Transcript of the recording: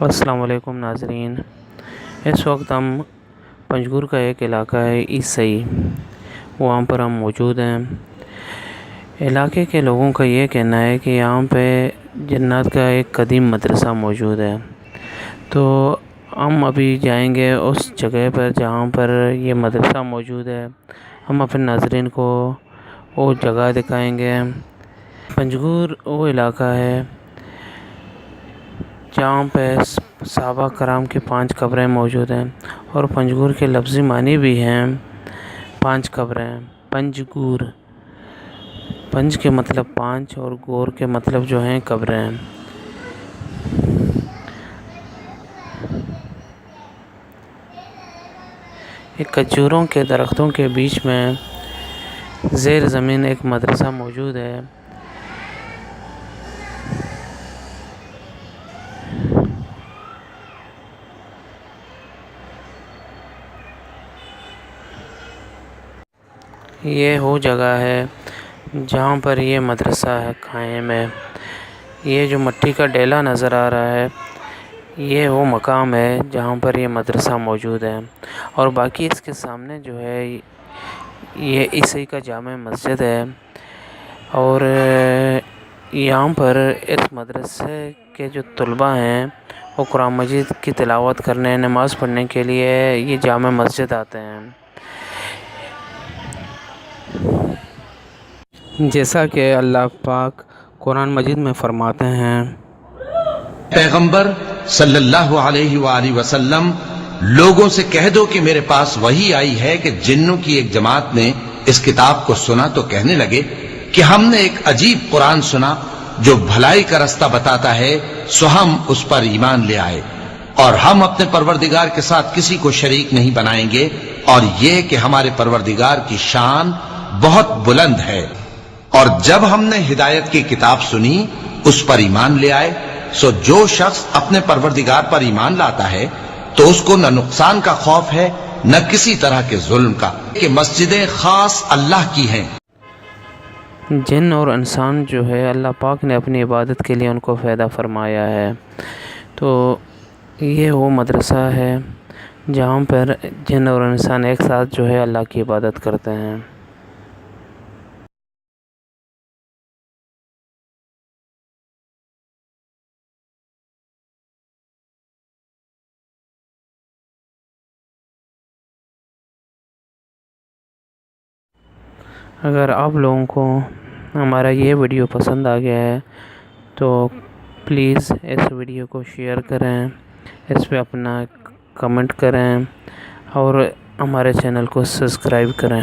السلام علیکم ناظرین، اس وقت ہم پنجگور کا ایک علاقہ ہے عیسائی، وہاں پر ہم موجود ہیں۔ علاقے کے لوگوں کا یہ کہنا ہے کہ یہاں پہ جنات کا ایک قدیم مدرسہ موجود ہے، تو ہم ابھی جائیں گے اس جگہ پر جہاں پر یہ مدرسہ موجود ہے۔ ہم اپنے ناظرین کو وہ جگہ دکھائیں گے۔ پنجگور وہ علاقہ ہے جہاں پہ صحابہ کرام کی 5 قبریں موجود ہیں، اور پنجگور کے لفظی معنی بھی ہیں 5 قبریں۔ پنجگور، پنج کے مطلب 5 اور گور کے مطلب جو ہیں قبریں۔ ایک کھجوروں کے درختوں کے بیچ میں زیر زمین ایک مدرسہ موجود ہے۔ یہ وہ جگہ ہے جہاں پر یہ مدرسہ ہے قائم ہے۔ یہ جو مٹی کا ڈیلا نظر آ رہا ہے، یہ وہ مقام ہے جہاں پر یہ مدرسہ موجود ہے، اور باقی اس کے سامنے جو ہے یہ عیسائی کا جامع مسجد ہے، اور یہاں پر اس مدرسے کے جو طلباء ہیں وہ قرآن مجید کی تلاوت کرنے، نماز پڑھنے کے لیے یہ جامع مسجد آتے ہیں۔ جیسا کہ اللہ پاک قرآن مجید میں فرماتے ہیں، پیغمبر صلی اللہ علیہ وآلہ وسلم لوگوں سے کہہ دو کہ میرے پاس وحی آئی ہے کہ جنوں کی ایک جماعت نے اس کتاب کو سنا تو کہنے لگے کہ ہم نے ایک عجیب قرآن سنا جو بھلائی کا رستہ بتاتا ہے، سو ہم اس پر ایمان لے آئے، اور ہم اپنے پروردگار کے ساتھ کسی کو شریک نہیں بنائیں گے، اور یہ کہ ہمارے پروردگار کی شان بہت بلند ہے۔ اور جب ہم نے ہدایت کی کتاب سنی اس پر ایمان لے آئے، سو جو شخص اپنے پروردگار پر ایمان لاتا ہے تو اس کو نہ نقصان کا خوف ہے نہ کسی طرح کے ظلم کا، کہ مسجدیں خاص اللہ کی ہیں۔ جن اور انسان جو ہے اللہ پاک نے اپنی عبادت کے لیے ان کو پیدا فرمایا ہے، تو یہ وہ مدرسہ ہے جہاں پر جن اور انسان ایک ساتھ جو ہے اللہ کی عبادت کرتے ہیں۔ اگر آپ لوگوں کو ہمارا یہ ویڈیو پسند آ گیا ہے تو پلیز اس ویڈیو کو شیئر کریں، اس پہ اپنا کمنٹ کریں، اور ہمارے چینل کو سبسکرائب کریں۔